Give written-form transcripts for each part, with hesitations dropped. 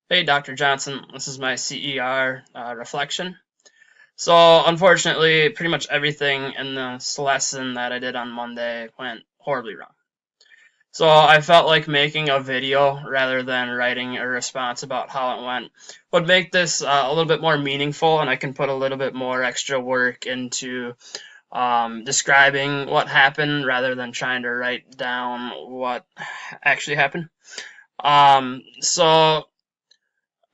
Hey, Dr. Johnson, this is my CER reflection. So, unfortunately, pretty much everything in this lesson that I did on Monday went horribly wrong. So, I felt like making a video rather than writing a response about how it went would make this a little bit more meaningful, and I can put a little bit more extra work into describing what happened rather than trying to write down what actually happened. So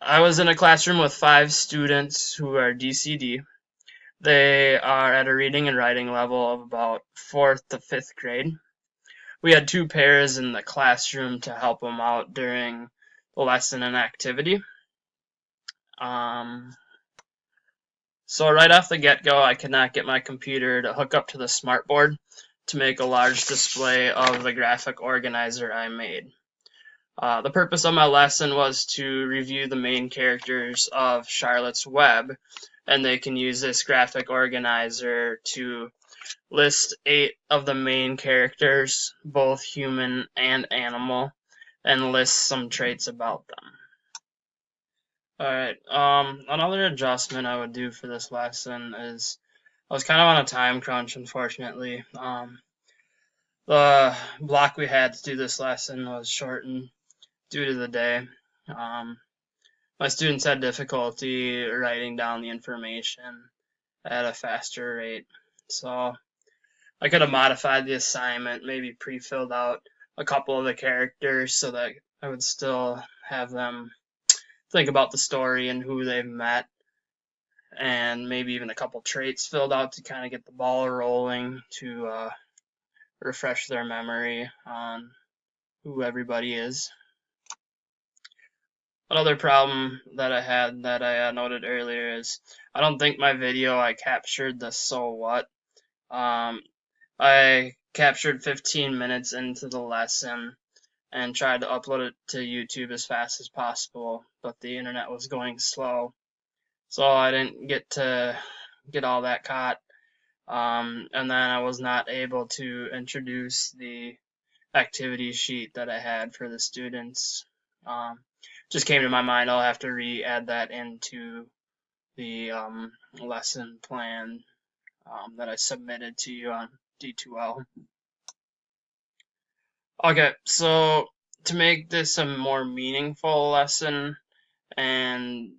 I was in a classroom with 5 students who are DCD. They are at a reading and writing level of about 4th to 5th grade. We had 2 pairs in the classroom to help them out during the lesson and activity. Um, so right off the get-go, I could not get my computer to hook up to the smartboard to make a large display of the graphic organizer I made. The purpose of my lesson was to review the main characters of Charlotte's Web, and they can use this graphic organizer to list 8 of the main characters, both human and animal, and list some traits about them. Alright, another adjustment I would do for this lesson is I was kind of on a time crunch, unfortunately. The block we had to do this lesson was shortened due to the day. Um, my students had difficulty writing down the information at a faster rate. So I could have modified the assignment, maybe pre-filled out a couple of the characters so that I would still have them think about the story and who they've met, and maybe even a couple traits filled out to kind of get the ball rolling to refresh their memory on who everybody is. Another problem that I had that I noted earlier is I don't think my video I captured the so what. Um, I captured 15 minutes into the lesson and tried to upload it to YouTube as fast as possible, but the internet was going slow, so I didn't get to get all that caught. And then I was not able to introduce the activity sheet that I had for the students. Um, just came to my mind, I'll have to re-add that into the lesson plan that I submitted to you on D2L. Okay, so to make this a more meaningful lesson and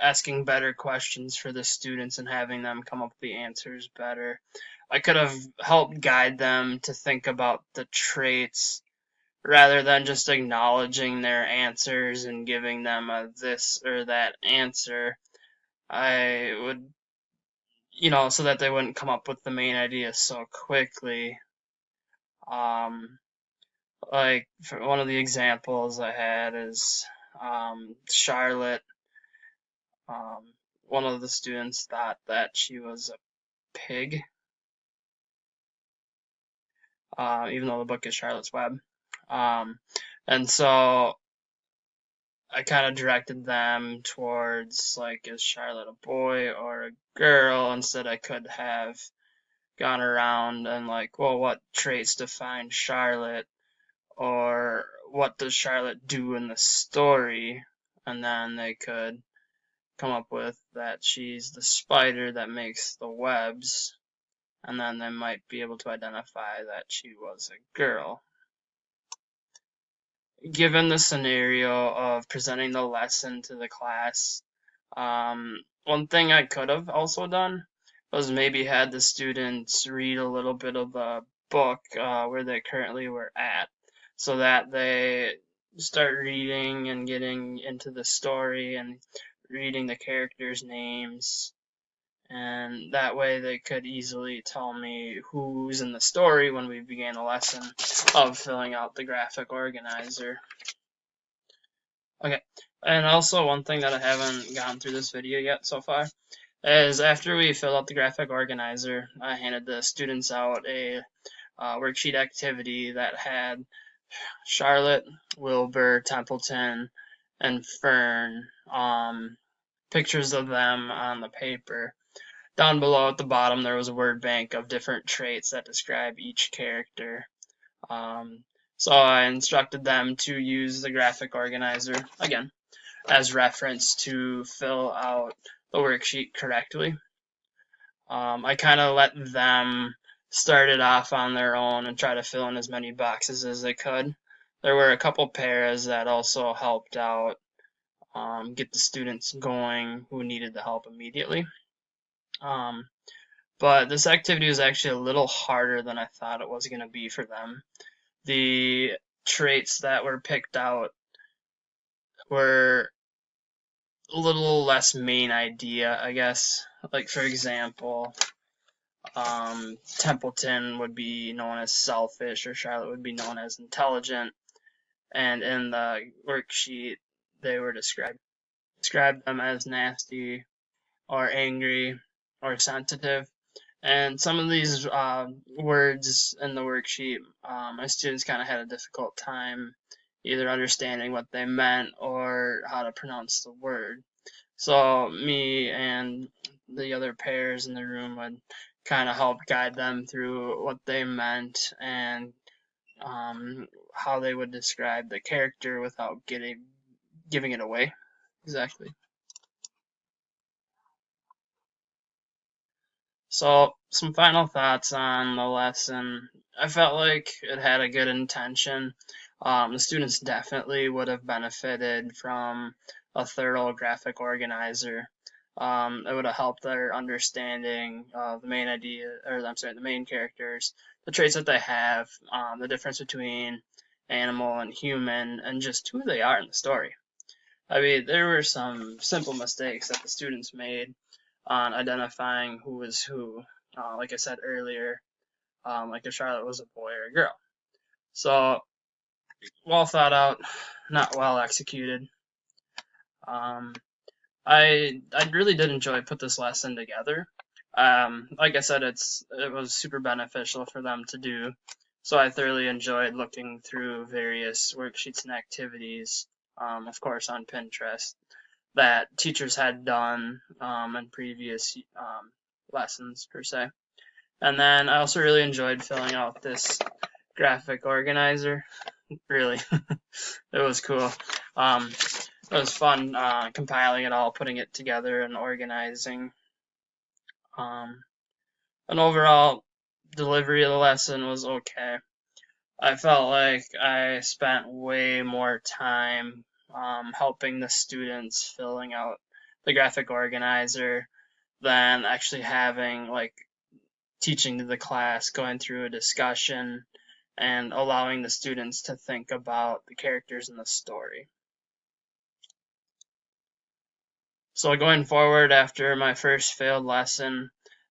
asking better questions for the students and having them come up with the answers better, I could have helped guide them to think about the traits rather than just acknowledging their answers and giving them a this or that answer. I would, so that they wouldn't come up with the main idea so quickly. Um, like for one of the examples I had is Charlotte. Um, one of the students thought that she was a pig, even though the book is Charlotte's Web. Um, and so I kind of directed them towards like, is Charlotte a boy or a girl? Instead, I could have gone around and like, well, what traits define Charlotte, or what does Charlotte do in the story? And then they could come up with that she's the spider that makes the webs, and then they might be able to identify that she was a girl. Given the scenario of presenting the lesson to the class, one thing I could have also done was maybe had the students read a little bit of the book where they currently were at, so that they start reading and getting into the story and reading the characters' names, and that way they could easily tell me who's in the story when we began the lesson of filling out the graphic organizer. Okay, and also one thing that I haven't gone through this video yet so far is after we filled out the graphic organizer, I handed the students out a worksheet activity that had Charlotte, Wilbur, Templeton, and Fern, pictures of them on the paper. Down below at the bottom, there was a word bank of different traits that describe each character. Um, So I instructed them to use the graphic organizer, again, as reference to fill out the worksheet correctly. I kind of let them start it off on their own and try to fill in as many boxes as they could. There were a couple paras that also helped out get the students going who needed the help immediately. But this activity was actually a little harder than I thought it was going to be for them. The traits that were picked out were a little less main idea, I guess. Like, for example, Templeton would be known as selfish, or Charlotte would be known as intelligent. And in the worksheet, they were described them as nasty, or angry, or sensitive. And some of these words in the worksheet, my students kind of had a difficult time either understanding what they meant or how to pronounce the word. So me and the other pairs in the room would kind of help guide them through what they meant and how they would describe the character without giving it away. Exactly. So, some final thoughts on the lesson. I felt like it had a good intention. The students definitely would have benefited from a thorough graphic organizer. It would have helped their understanding of the main idea, or I'm sorry, the main characters, the traits that they have, the difference between animal and human, and just who they are in the story. I mean, there were some simple mistakes that the students made on identifying who was who. Like I said earlier, like if Charlotte was a boy or a girl. So, well thought out, not well executed. I really did enjoy put this lesson together. Like I said, it was super beneficial for them to do. So I thoroughly enjoyed looking through various worksheets and activities, of course on Pinterest, that teachers had done in previous lessons per se. And then I also really enjoyed filling out this graphic organizer. Really, it was cool. It was fun compiling it all, putting it together, and organizing. An overall delivery of the lesson was okay. I felt like I spent way more time helping the students filling out the graphic organizer than actually having like teaching to the class, going through a discussion, and allowing the students to think about the characters in the story. So going forward after my first failed lesson,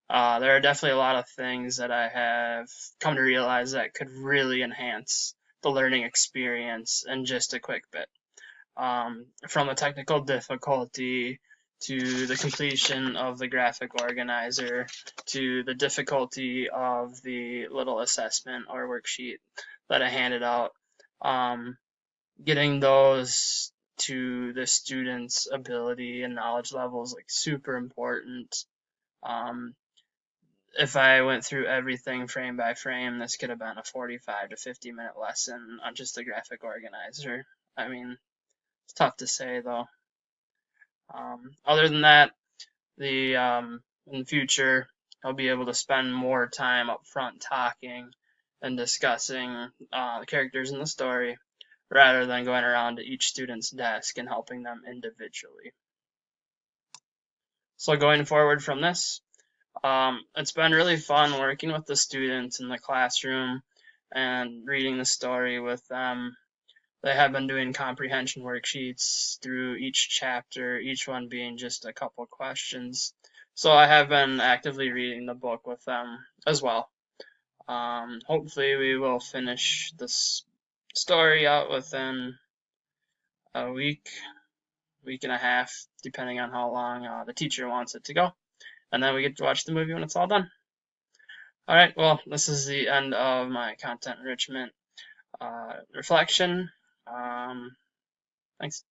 there are definitely a lot of things that I have come to realize that could really enhance the learning experience in just a quick bit. From the technical difficulty to the completion of the graphic organizer to the difficulty of the little assessment or worksheet that I handed out. Getting those to the students' ability and knowledge levels like super important. If I went through everything frame by frame, this could have been a 45 to 50-minute lesson on just the graphic organizer. I mean, it's tough to say though. Other than that, in the future, I'll be able to spend more time up front talking and discussing the characters in the story rather than going around to each student's desk and helping them individually. So going forward from this, it's been really fun working with the students in the classroom and reading the story with them. They have been doing comprehension worksheets through each chapter, each one being just a couple questions. So I have been actively reading the book with them as well. Hopefully we will finish this story out within a week and a half, depending on how long the teacher wants it to go. And then we get to watch the movie when it's all done. All right, well, this is the end of my content enrichment reflection. Thanks.